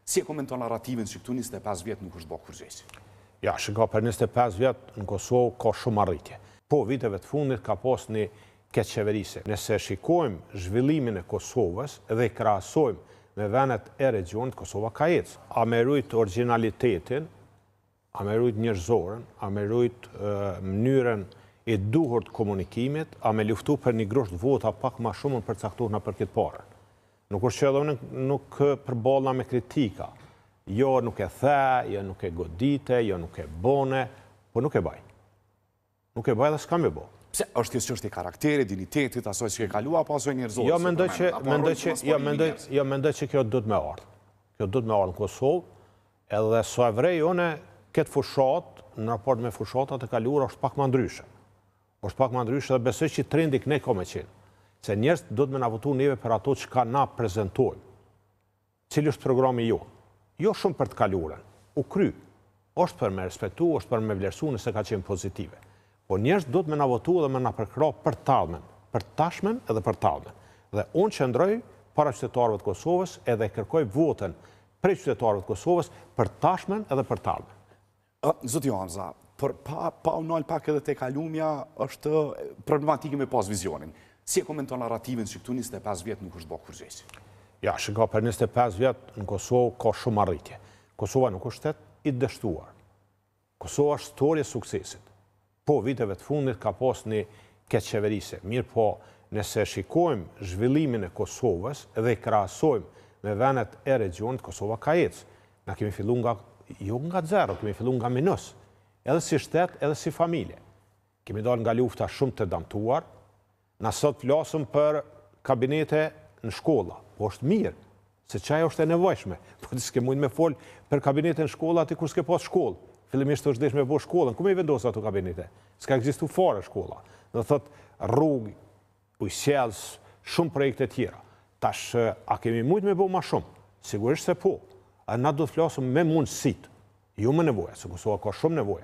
Si e komenton narrativin që këtu 25 vjetë nuk është bërë kurgjesi? Ja, shiko, për 25 vjetë në Kosovë ka shumë arritje. Po, viteve të fundit ka pas një keqeverise. Nëse shikojmë zhvillimin e Kosovës dhe krahasojmë me venet e regionit, Kosova ka ecë. A me rujt originalitetin, a me rujt njerëzoren, a me rujt mënyrën e duhur të komunikimit, a me luftu për një grosht vota pak ma shumë në përcaktuar në për këtë parën. Nuk është që edhe unë nuk përballa me kritika. Jo nuk e the, jo nuk e godite, jo nuk e bone, po nuk e baj. Nuk e baj dhe s'kam e bo. Pse është kjo çështje karakteri, dinitetit, asoj që e kalua, apo asoj njerëzore? Jo, mendoj që kjo duhet me ardhë. Kjo duhet me ardhë në Kosovë, edhe so e vrej, une këtë fushat, në raport me fushatat e kaluara, është pak ma ndryshe. është pak ma ndryshe dhe besoj që trendi këne ka me qenë. Se njerëz duhet me na votu neve për ato që ka na prezentojmë. Cili është programi jo? Jo shumë për të kaluarën. U kry. është për me respektu, është për me vlerësu nëse ka qenë pozitive. Po njerëz duhet me na votu dhe me na përkra për tallmen. Për tashmen edhe për tallmen. Dhe unë qëndroj para qytetarëve të Kosovës edhe kërkoj votën prej qytetarëve të Kosovës për tashmen edhe për tallmen. Zoti Hamza, pa unal pak edhe te kalumja është problematike me pas vizionin. Si e komenton narrativin që këtu 25 vjetë nuk është bërë kurgjesi? Ja, shiko, për 25 vjetë në Kosovë ka shumë arritje. Kosova nuk është shtet i dështuar. Kosova është storje suksesit. Po, viteve të fundit ka pas një keqeverise. Mirë po, nëse shikojmë zhvillimin e Kosovës dhe krahasojmë me venet e regionit, Kosova ka ecë. Na kemi fillu nga zero, kemi fillu nga minus. Edhe si shtet, edhe si familje. Kemi dalë nga lufta shumë të damtuar. Na sot flasëm për kabinete në shkolla. Po është mirë, se qaj është e nevojshme. Po të s'ke mujnë me folë për kabinete në shkolla ati kur s'ke pas shkollë. Fillimisht është desh me bo shkollën. Ku me i vendosë ato kabinete? S'ka egzistu fare shkolla. Dhe thot rrugë, ujësjelës, shumë projekte tjera. Tash, a kemi mujtë me bo ma shumë? Sigurisht se po. A na do të flasëm me mundësit. Jo me nevoja, se Kosova ka shumë nevoja.